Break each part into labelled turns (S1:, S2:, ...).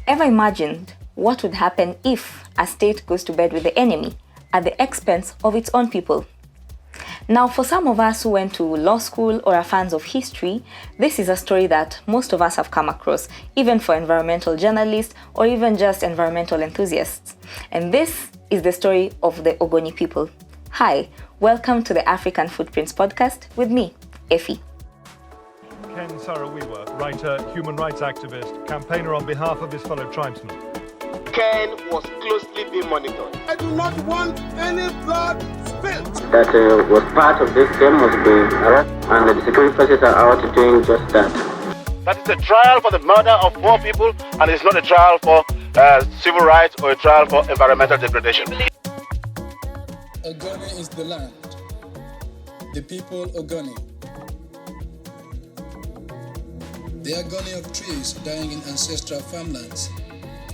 S1: Ever imagined what would happen if a state goes to bed with the enemy at the expense of its own people? Now, for some of us who went to law school or are fans of history, this is a story that most of us have come across, even for environmental journalists or even just environmental enthusiasts. And this is the story of the Ogoni people. Hi, welcome to the African Footprints podcast with me, Effie.
S2: Saro Wiwa, writer, human rights activist, campaigner on behalf of his fellow tribesmen.
S3: Ken was closely being monitored.
S4: I do not want any blood spilled.
S5: That was part of this game was being arrested, and the security forces are out doing just that.
S3: That is a trial for the murder of 4 people, and it's not a trial for civil rights or a trial for environmental degradation.
S6: Ogoni is the land, the people Ogoni. The agony of trees dying in ancestral farmlands,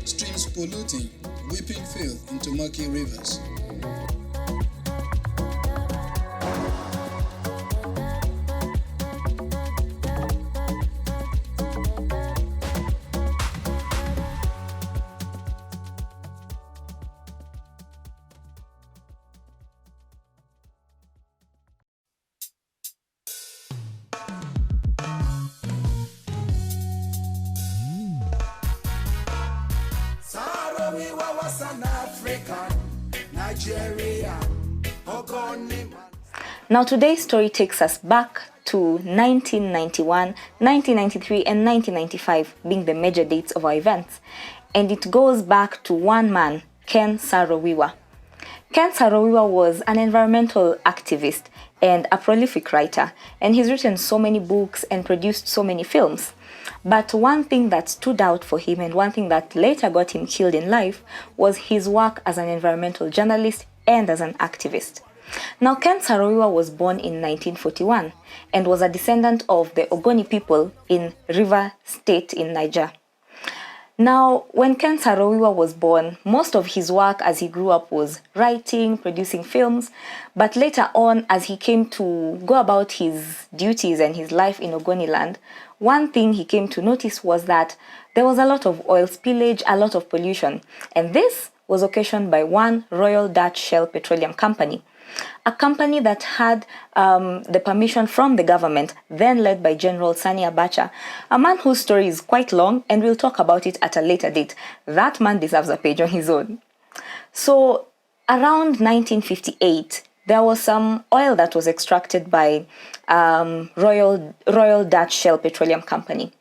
S6: streams polluting, weeping filth into murky rivers.
S4: Saro Wiwa was an African, Nigerian, Ogoni man.
S1: Now, today's story takes us back to 1991, 1993, and 1995 being the major dates of our events. And it goes back to one man, Ken Saro Wiwa. Ken Saro Wiwa was an environmental activist and a prolific writer, and he's written so many books and produced so many films. But one thing that stood out for him and one thing that later got him killed in life was his work as an environmental journalist and as an activist. Now, Ken Saro Wiwa was born in 1941 and was a descendant of the Ogoni people in River State in Niger. Now, when Ken Saro Wiwa was born, most of his work as he grew up was writing, producing films, but later on, as he came to go about his duties and his life in Ogoni land, one thing he came to notice was that there was a lot of oil spillage, a lot of pollution, and this was occasioned by one Royal Dutch Shell Petroleum Company, a company that had the permission from the government, then led by General Sani Abacha, a man whose story is quite long, and we'll talk about it at a later date. That man deserves a page on his own. So, around 1958, there was some oil that was extracted by Royal Dutch Shell Petroleum Company.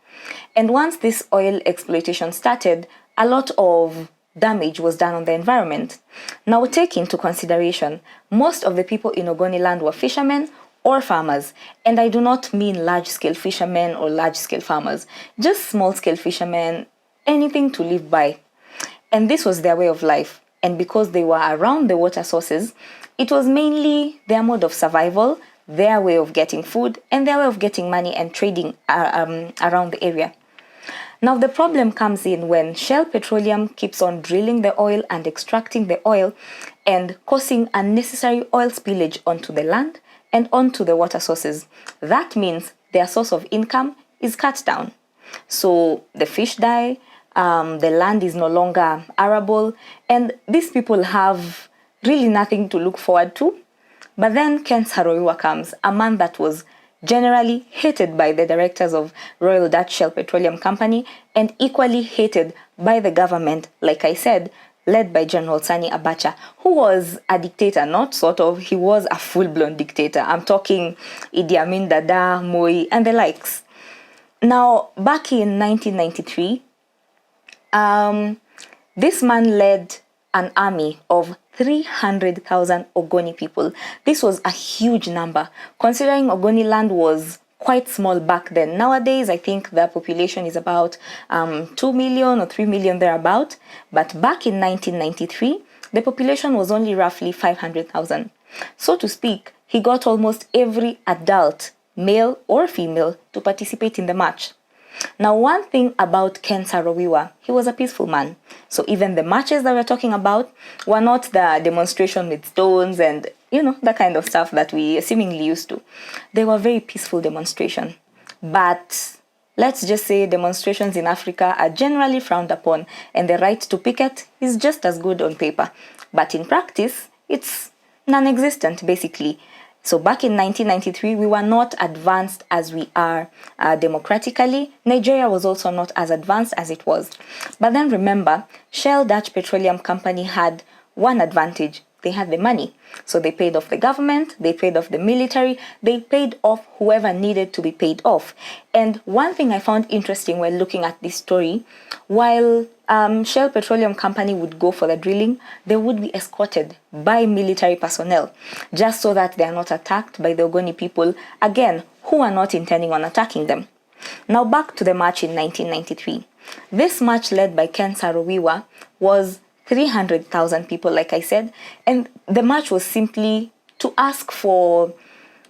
S1: And once this oil exploitation started, a lot of damage was done on the environment. Now, take into consideration, most of the people in Ogoni land were fishermen or farmers, and I do not mean large-scale fishermen or large-scale farmers, just small-scale fishermen, anything to live by. And this was their way of life, and because they were around the water sources, it was mainly their mode of survival, their way of getting food, and their way of getting money and trading around the area. Now, the problem comes in when Shell Petroleum keeps on drilling the oil and extracting the oil and causing unnecessary oil spillage onto the land and onto the water sources. That means their source of income is cut down. So the fish die, the land is no longer arable, and these people have really nothing to look forward to. But then Ken Saro Wiwa comes, a man that was generally hated by the directors of Royal Dutch Shell Petroleum Company and equally hated by the government, like I said, led by General Sani Abacha, who was a dictator, not sort of, he was a full-blown dictator. I'm talking Idi Amin Dada, Moi, and the likes. Now, back in 1993, this man led an army of 300,000 Ogoni people. This was a huge number, considering Ogoni land was quite small back then. Nowadays, I think the population is about 2 million or 3 million thereabout. But back in 1993, the population was only roughly 500,000. So to speak, he got almost every adult, male or female, to participate in the march. Now, one thing about Ken Saro Wiwa, he was a peaceful man. So even the marches that we're talking about were not the demonstration with stones and, the kind of stuff that we seemingly used to. They were very peaceful demonstration. But let's just say demonstrations in Africa are generally frowned upon, and the right to picket is just as good on paper. But in practice, it's non-existent, basically. So back in 1993, we were not advanced as we are democratically. Nigeria was also not as advanced as it was. But then remember, Shell Dutch Petroleum Company had one advantage. They had the money. So they paid off the government, they paid off the military, they paid off whoever needed to be paid off. And one thing I found interesting when looking at this story, while Shell Petroleum Company would go for the drilling, they would be escorted by military personnel, just so that they are not attacked by the Ogoni people, again, who are not intending on attacking them. Now back to the march in 1993. This march, led by Ken Saro Wiwa, was 300,000 people, like I said, and the march was simply to ask for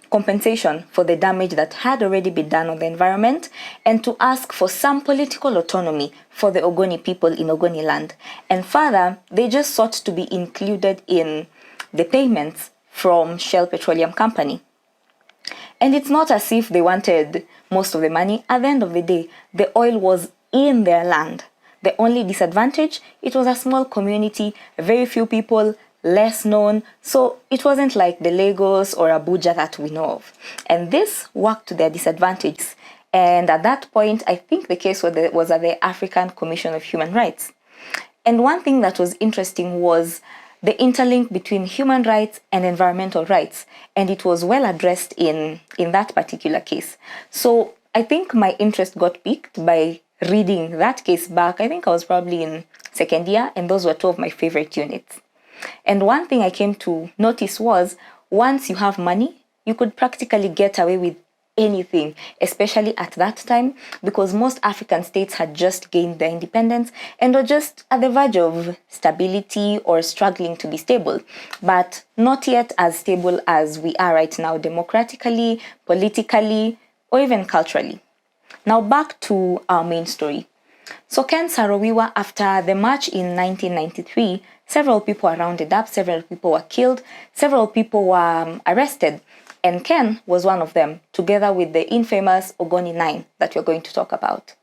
S1: compensation for the damage that had already been done on the environment, and to ask for some political autonomy for the Ogoni people in Ogoni land. And further, they just sought to be included in the payments from Shell Petroleum Company. And it's not as if they wanted most of the money. At the end of the day, the oil was in their land. The only disadvantage, it was a small community, very few people, less known, so it wasn't like the Lagos or Abuja that we know of. And this worked to their disadvantage. And at that point, I think the case was at the African Commission of Human Rights. And one thing that was interesting was the interlink between human rights and environmental rights. And it was well addressed in that particular case. So I think my interest got piqued by reading that case back. I think I was probably in second year, and those were two of my favorite units. And one thing I came to notice was, once you have money, you could practically get away with anything, especially at that time, because most African states had just gained their independence and were just at the verge of stability or struggling to be stable, but not yet as stable as we are right now, democratically, politically, or even culturally. Now back to our main story. So Ken Saro Wiwa, after the march in 1993, several people were rounded up, several people were killed, several people were arrested, and Ken was one of them, together with the infamous Ogoni 9 that we're going to talk about.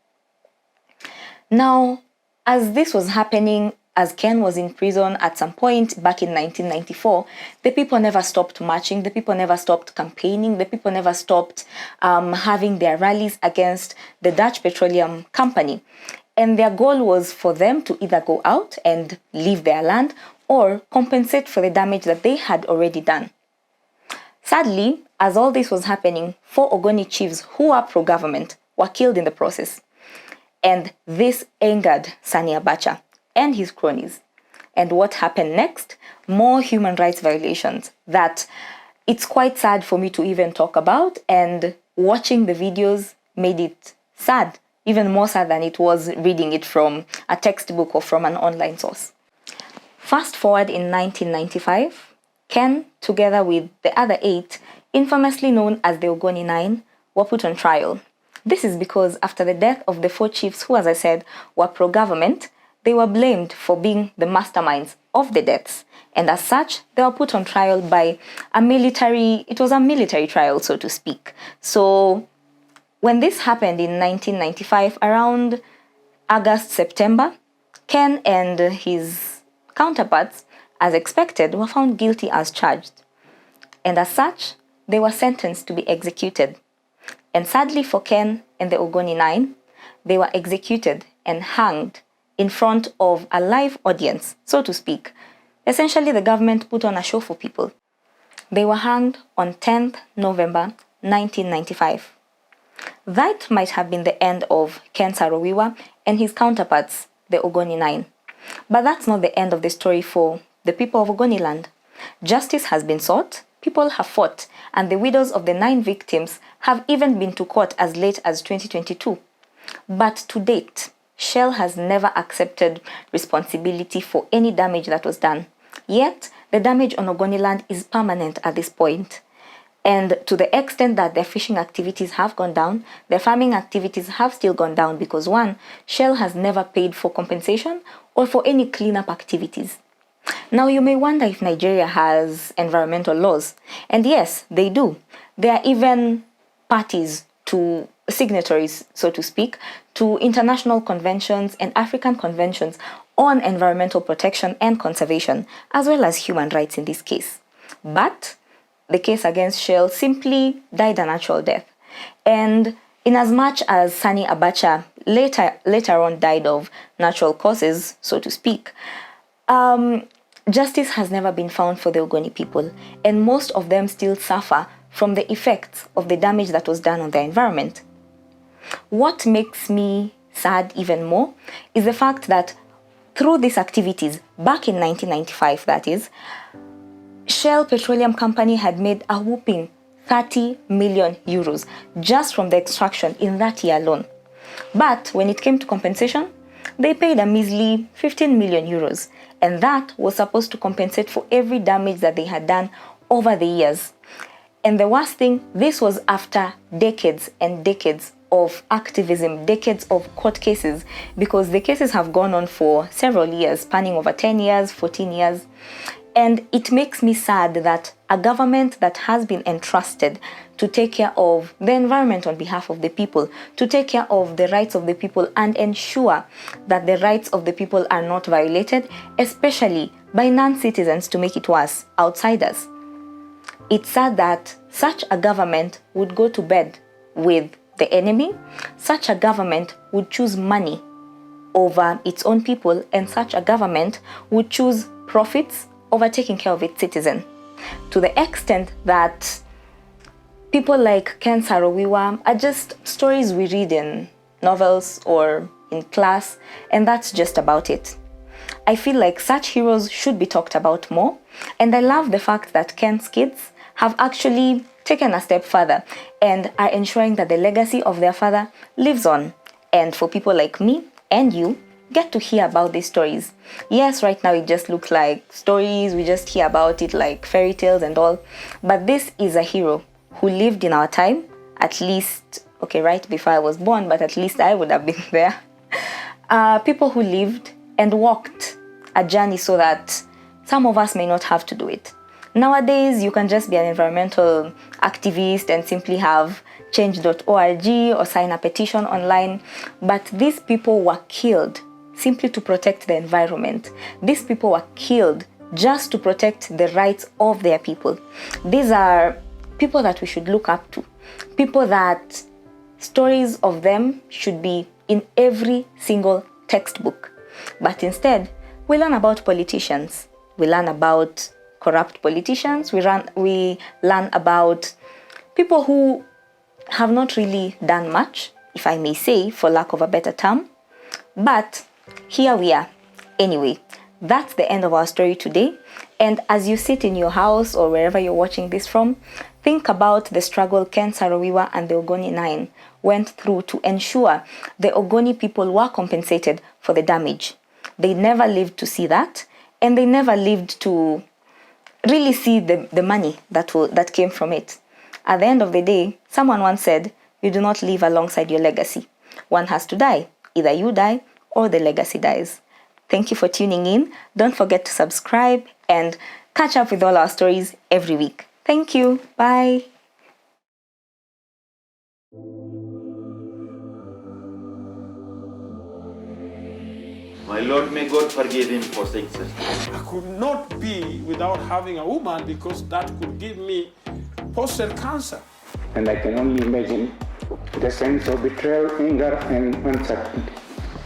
S1: Now, as this was happening, as Ken was in prison at some point back in 1994, the people never stopped marching, the people never stopped campaigning, the people never stopped having their rallies against the Dutch Petroleum Company. And their goal was for them to either go out and leave their land or compensate for the damage that they had already done. Sadly, as all this was happening, 4 Ogoni chiefs who are pro-government were killed in the process. And this angered Sani Abacha and his cronies. And what happened next? More human rights violations that it's quite sad for me to even talk about, and watching the videos made it sad, even more sad than it was reading it from a textbook or from an online source. Fast forward in 1995, Ken, together with the other 8, infamously known as the Ogoni 9, were put on trial. This is because after the death of the 4 chiefs who, as I said, were pro-government, they were blamed for being the masterminds of the deaths. And as such, they were put on trial by a military trial, so to speak. So when this happened in 1995, around August, September, Ken and his counterparts, as expected, were found guilty as charged. And as such, they were sentenced to be executed. And sadly for Ken and the Ogoni 9, they were executed and hanged in front of a live audience, so to speak. Essentially, the government put on a show for people. They were hanged on 10th November 1995. That might have been the end of Ken Saro Wiwa and his counterparts, the Ogoni 9. But that's not the end of the story for the people of Ogoni land. Justice has been sought, people have fought, and the widows of the 9 victims have even been to court as late as 2022. But to date, Shell has never accepted responsibility for any damage that was done. Yet, the damage on Ogoni land is permanent at this point. And to the extent that their fishing activities have gone down, their farming activities have still gone down because, one, Shell has never paid for compensation or for any cleanup activities. Now, you may wonder if Nigeria has environmental laws. And yes, they do. There are even parties to signatories, so to speak, to international conventions and African conventions on environmental protection and conservation, as well as human rights in this case. But the case against Shell simply died a natural death. And in as much as Sani Abacha later on died of natural causes, so to speak, justice has never been found for the Ogoni people, and most of them still suffer from the effects of the damage that was done on their environment. What makes me sad even more is the fact that through these activities, back in 1995 that is, Shell Petroleum Company had made a whopping 30 million euros just from the extraction in that year alone. But when it came to compensation, they paid a measly 15 million euros, and that was supposed to compensate for every damage that they had done over the years. And the worst thing, this was after decades and decades of activism, decades of court cases, because the cases have gone on for several years, spanning over 10 years, 14 years. And it makes me sad that a government that has been entrusted to take care of the environment on behalf of the people, to take care of the rights of the people and ensure that the rights of the people are not violated, especially by non-citizens, to make it worse, outsiders. It's sad that such a government would go to bed with the enemy, such a government would choose money over its own people, and such a government would choose profits over taking care of its citizen, to the extent that people like Ken Saro Wiwa are just stories we read in novels or in class, and that's just about it. I feel like such heroes should be talked about more, and I love the fact that Ken's kids have actually taken a step further and are ensuring that the legacy of their father lives on. And for people like me and you, get to hear about these stories. Yes, right now it just looks like stories, we just hear about it like fairy tales and all, but this is a hero who lived in our time, at least, okay, right before I was born, but at least I would have been there. People who lived and walked a journey so that some of us may not have to do it. Nowadays, you can just be an environmental activist and simply have change.org or sign a petition online, but these people were killed simply to protect the environment. These people were killed just to protect the rights of their people. These are people that we should look up to, people that stories of them should be in every single textbook. But instead, we learn about politicians, we learn about corrupt politicians, we learn about people who have not really done much, if I may say, for lack of a better term. But here we are. Anyway, that's the end of our story today. And as you sit in your house or wherever you're watching this from, think about the struggle Ken Saro Wiwa and the Ogoni 9 went through to ensure the Ogoni people were compensated for the damage. They never lived to see that, and they never lived to really see the money that came from it. At the end of the day, someone once said, you do not live alongside your legacy. One has to die. Either you die or the legacy dies. Thank you for tuning in. Don't forget to subscribe and catch up with all our stories every week. Thank you. Bye.
S7: My Lord, may God forgive him for saying such things.
S8: I could not be without having a woman because that could give me prostate cancer.
S5: And I can only imagine the sense of betrayal, anger, and uncertainty.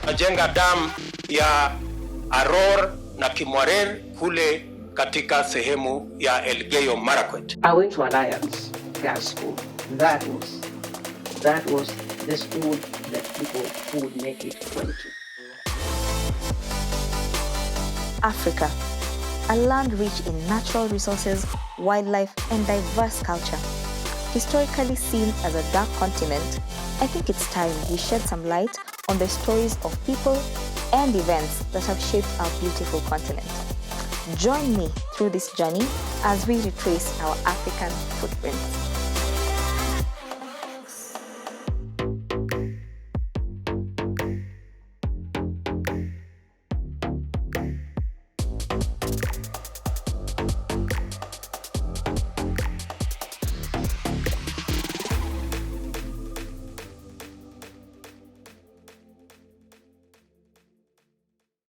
S9: Najenga dam ya Aror na Kimwarer kule katika sehemu ya Elgeyo Marakwet.
S10: I went to Alliance Gas School. That was the school that people who would make it went to.
S1: Africa, a land rich in natural resources, wildlife, and diverse culture. Historically seen as a dark continent, I think it's time we shed some light on the stories of people and events that have shaped our beautiful continent. Join me through this journey as we retrace our African footprints.